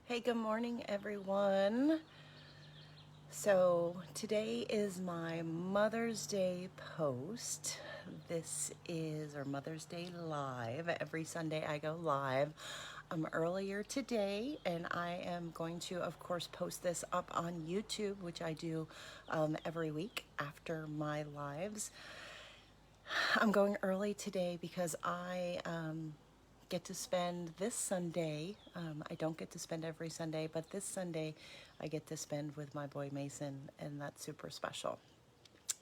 Hey, good morning, everyone. So today is my Mother's Day post. This is our Mother's Day live. Every Sunday I go live. I'm earlier today, and I am going to, of course, post this up on YouTube, which I do every week after my lives. I'm going early today because I get to spend this Sunday. I don't get to spend every Sunday, but this Sunday I get to spend with my boy Mason, and that's super special.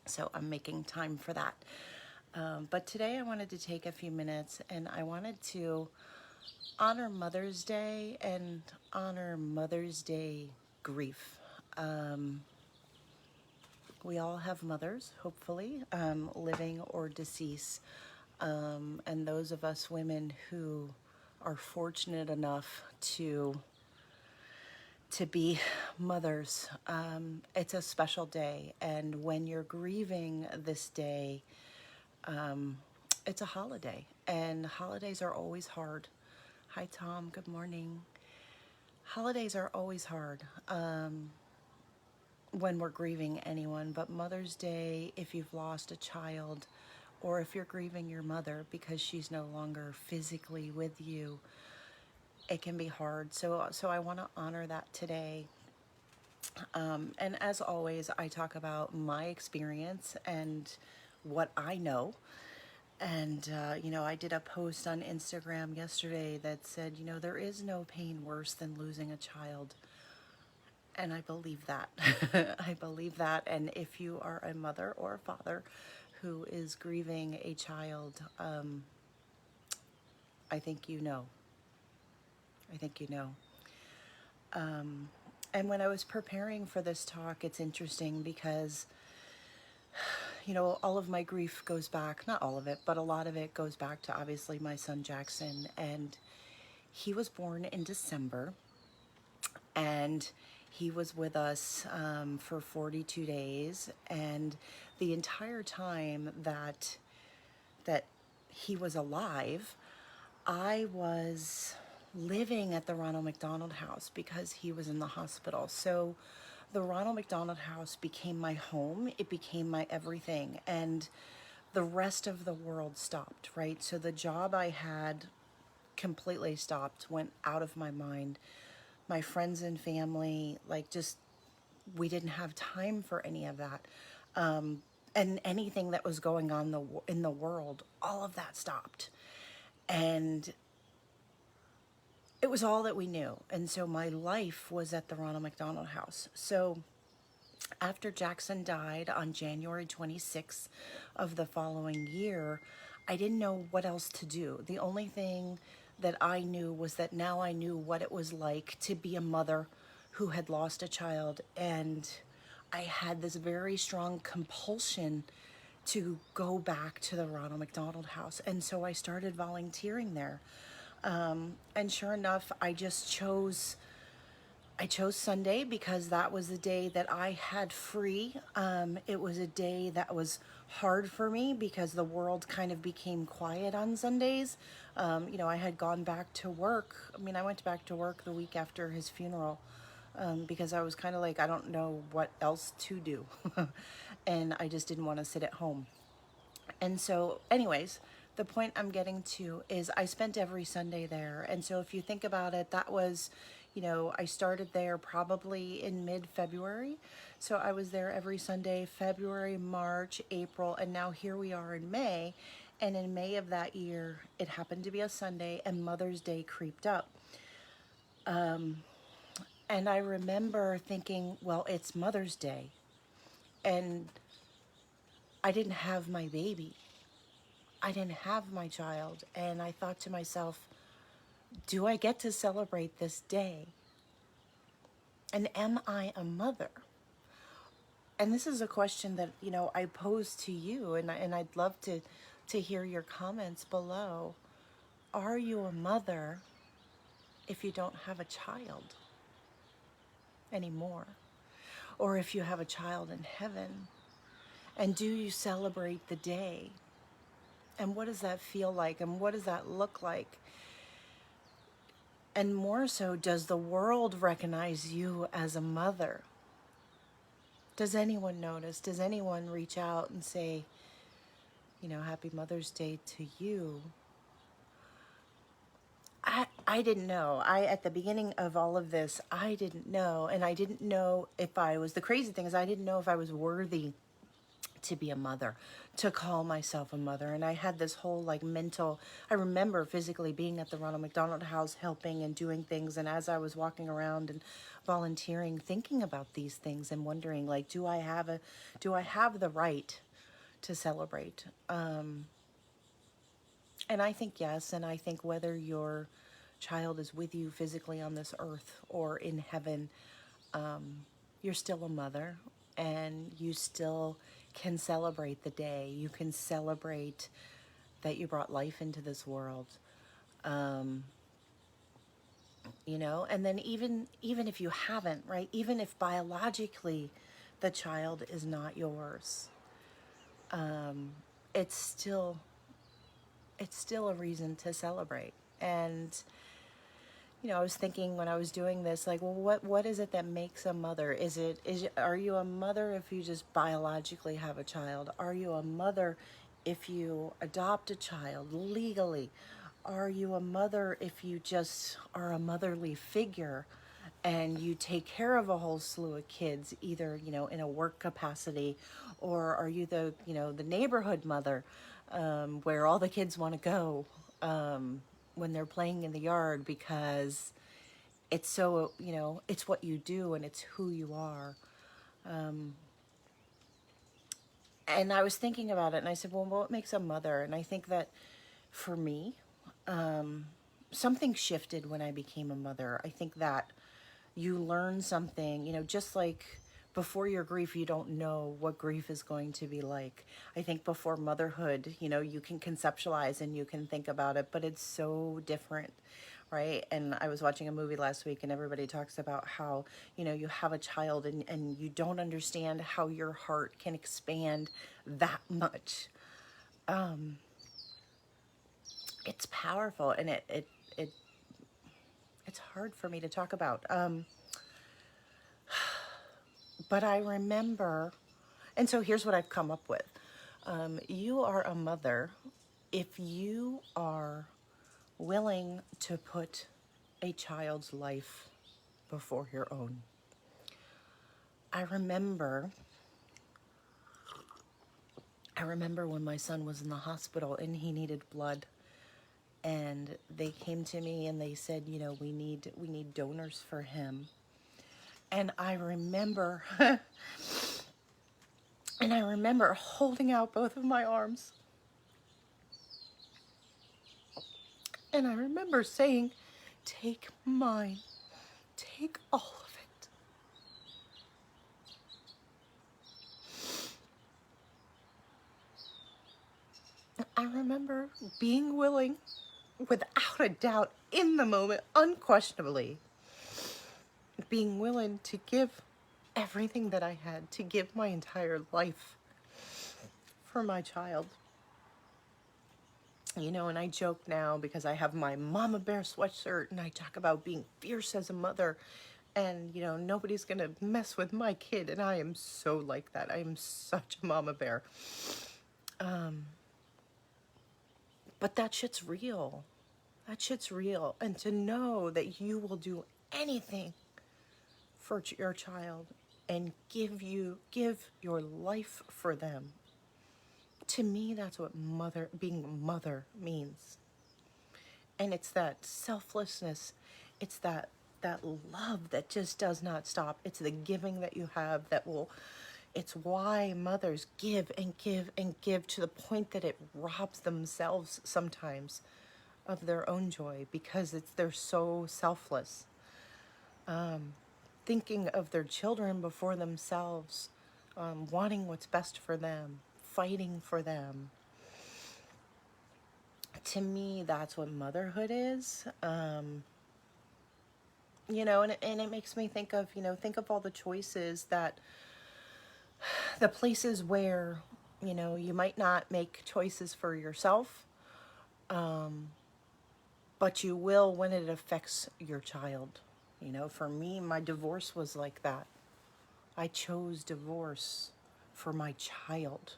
So I'm making time for that. But today I wanted to take a few minutes and I wanted to honor Mother's Day and honor Mother's Day grief. We all have mothers, hopefully, living or deceased. And those of us women who are fortunate enough to be mothers, it's a special day. And when you're grieving this day, it's a holiday. And holidays are always hard. Hi, Tom. Good morning. Holidays are always hard. When we're grieving anyone, but Mother's Day, if you've lost a child, or if you're grieving your mother because she's no longer physically with you, it can be hard. So I want to honor that today. And as always, I talk about my experience and what I know. And, I did a post on Instagram yesterday that said, there is no pain worse than losing a child. And I believe that. I believe that. And if you are a mother or a father who is grieving a child, I think you know. I think you know. And when I was preparing for this talk, it's interesting because, all of my grief goes back, not all of it, but a lot of it goes back to obviously my son Jackson. And he was born in December. And he was with us for 42 days, and the entire time that he was alive, I was living at the Ronald McDonald house because he was in the hospital. So the Ronald McDonald house became my home. It became my everything, and the rest of the world stopped, right? So the job I had completely stopped, went out of my mind. My friends and family, we didn't have time for any of that. And anything that was going on in the world, all of that stopped. And it was all that we knew. And so my life was at the Ronald McDonald House. So after Jackson died on January 26th of the following year, I didn't know what else to do. The only thing that I knew was that now I knew what it was like to be a mother who had lost a child. And I had this very strong compulsion to go back to the Ronald McDonald House. And so I started volunteering there. And sure enough, I chose Sunday because that was the day that I had free. It was a day that was hard for me because the world kind of became quiet on Sundays. I had gone back to work. I went back to work the week after his funeral because I was kind of like, I don't know what else to do. And I just didn't want to sit at home. And so, anyways, the point I'm getting to is I spent every Sunday there. And so if you think about it, that was, I started there probably in mid-February. So I was there every Sunday, February, March, April, and now here we are in May. And in May of that year, it happened to be a Sunday and Mother's Day creeped up. And I remember thinking, well, it's Mother's Day. And I didn't have my baby. I didn't have my child. And I thought to myself, do I get to celebrate this day? And am I a mother? And this is a question that, I pose to you, and I'd love to hear your comments below. Are you a mother if you don't have a child anymore? Or if you have a child in heaven? And do you celebrate the day? And what does that feel like? And what does that look like? And more so, does the world recognize you as a mother? Does anyone notice? Does anyone reach out and say, Happy Mother's Day to you? I didn't know. At the beginning of all of this, I didn't know. And I didn't know if I was, the crazy thing is, I didn't know if I was worthy to be a mother, to call myself a mother. And I had this whole mental, I remember physically being at the Ronald McDonald house helping and doing things. And as I was walking around and volunteering, thinking about these things and wondering, do I have the right to celebrate? And I think yes. And I think whether your child is with you physically on this earth or in heaven, you're still a mother, and you still can celebrate the day. You can celebrate that you brought life into this world. And then even if you haven't, right? Even if biologically the child is not yours, it's still a reason to celebrate. And I was thinking when I was doing this, what is it that makes a mother? Are you a mother if you just biologically have a child? Are you a mother if you adopt a child legally? Are you a mother if you just are a motherly figure and you take care of a whole slew of kids, either, in a work capacity, or are you the neighborhood mother, where all the kids want to go, when they're playing in the yard because it's so, it's what you do and it's who you are. And I was thinking about it and I said, well, what makes a mother? And I think that for me, something shifted when I became a mother. I think that you learn something, just like before your grief, you don't know what grief is going to be like. I think before motherhood, you can conceptualize and you can think about it, but it's so different, right? And I was watching a movie last week and everybody talks about how, you have a child and you don't understand how your heart can expand that much. It's powerful, and it's hard for me to talk about. But I remember, and so here's what I've come up with. You are a mother if you are willing to put a child's life before your own. I remember when my son was in the hospital and he needed blood, and they came to me and they said, we need donors for him. And I remember holding out both of my arms. And I remember saying, take mine, take all of it. I remember being willing, without a doubt, in the moment, unquestionably, being willing to give everything that I had, to give my entire life for my child. And I joke now because I have my mama bear sweatshirt and I talk about being fierce as a mother, and nobody's gonna mess with my kid, and I am so like that. I am such a mama bear. But that shit's real. That shit's real. And to know that you will do anything for your child and give your life for them. To me, that's what being a mother means. And it's that selflessness. It's that love that just does not stop. It's the giving that you have it's why mothers give and give and give to the point that it robs themselves sometimes of their own joy, because they're so selfless. Thinking of their children before themselves, wanting what's best for them, fighting for them. To me, that's what motherhood is. And it makes me think of all the choices the places where, you might not make choices for yourself. but you will when it affects your child. You know, for me, my divorce was like that. I chose divorce for my child,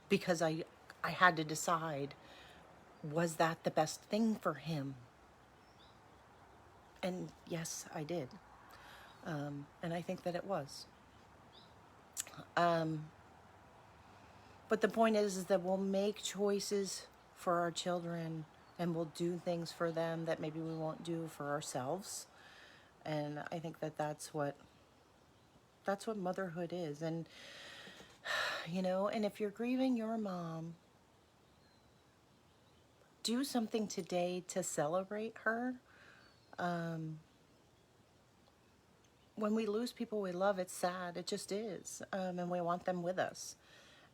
because I had to decide, was that the best thing for him? And yes, I did. And I think that it was. But the point is that we'll make choices for our children, and we'll do things for them that maybe we won't do for ourselves. And I think that that's what motherhood is. And you know, and if you're grieving your mom, do something today to celebrate her. When we lose people we love, it's sad. It just is. And we want them with us.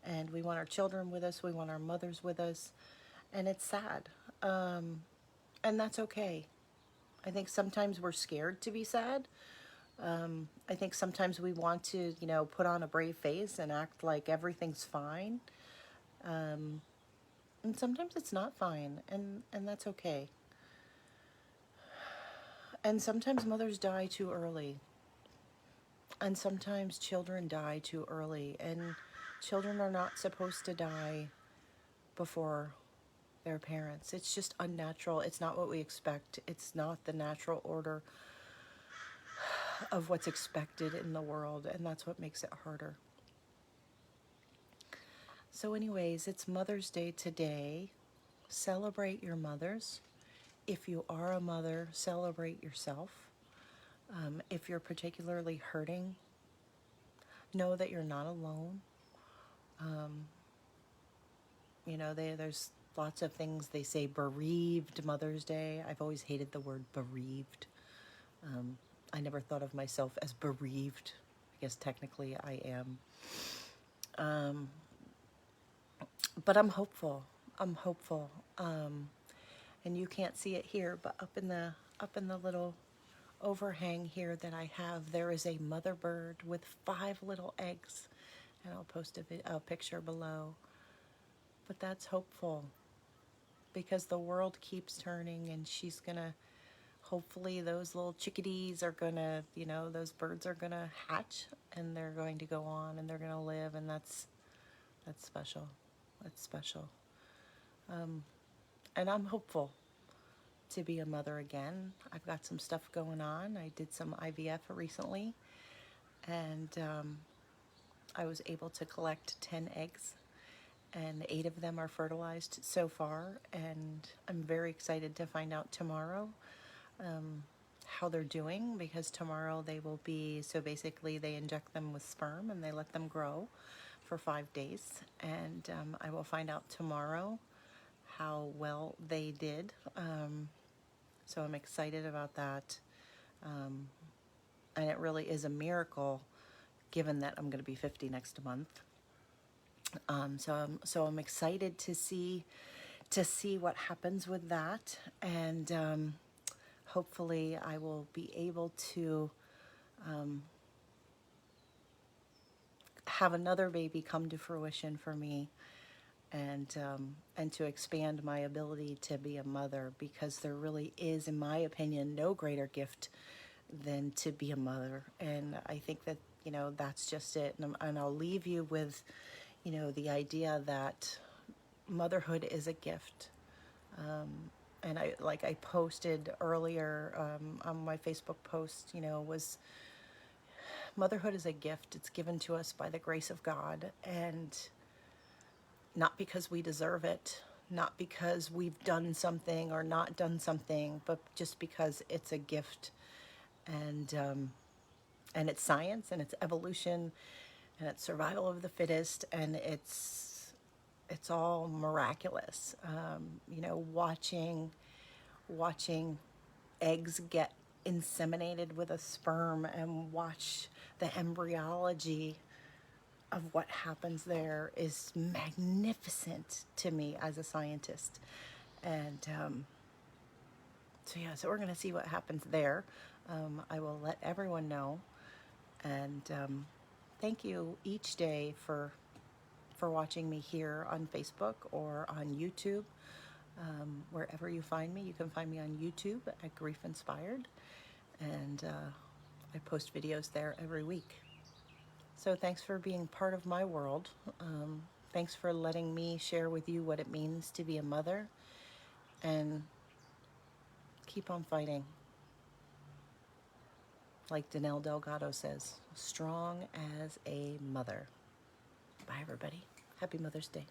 And we want our children with us. We want our mothers with us. And it's sad. And that's okay. I think sometimes we're scared to be sad. I think sometimes we want to, you know, put on a brave face and act like everything's fine. And sometimes it's not fine. And that's okay. And sometimes mothers die too early. And sometimes children die too early. And children are not supposed to die before their parents. It's just unnatural. It's not what we expect. It's not the natural order of what's expected in the world. And that's what makes it harder. So anyways, it's Mother's Day today. Celebrate your mothers. If you are a mother, celebrate yourself. If you're particularly hurting, know that you're not alone. You know, there's lots of things. They say bereaved Mother's Day. I've always hated the word bereaved. I never thought of myself as bereaved. I guess technically I am. But I'm hopeful. I'm hopeful. And you can't see it here, but up in the little overhang here that I have, there is a mother bird with 5 little eggs. And I'll post a picture below. But that's hopeful, because the world keeps turning, and she's gonna, hopefully those little chickadees are gonna, you know, those birds are gonna hatch, and they're going to go on, and they're gonna live, and that's special. That's special. And I'm hopeful to be a mother again. I've got some stuff going on. I did some IVF recently, and I was able to collect 10 eggs, and 8 of them are fertilized so far, and I'm very excited to find out tomorrow how they're doing, because tomorrow they will be, so basically they inject them with sperm and they let them grow for 5 days, and I will find out tomorrow how well they did. So I'm excited about that, and it really is a miracle given that I'm going to be 50 next month. So I'm excited to see what happens with that, and hopefully I will be able to have another baby come to fruition for me, and to expand my ability to be a mother, because there really is, in my opinion, no greater gift than to be a mother. And I think that, you know, that's just it. And I'll leave you with, you know, the idea that motherhood is a gift. And I posted earlier on my Facebook post, you know, was motherhood is a gift. It's given to us by the grace of God, and not because we deserve it, not because we've done something or not done something, but just because it's a gift. And it's science, and it's evolution, and it's survival of the fittest, and it's all miraculous. You know, watching eggs get inseminated with a sperm, and watch the embryology of what happens there is magnificent to me as a scientist. And so we're going to see what happens there. I will let everyone know. And thank you each day for for watching me here on Facebook or on YouTube. Wherever you find me, you can find me on YouTube at Grief Inspired, and I post videos there every week. So thanks for being part of my world. Thanks for letting me share with you what it means to be a mother, and keep on fighting. Like Danelle Delgado says, strong as a mother. Bye, everybody. Happy Mother's Day.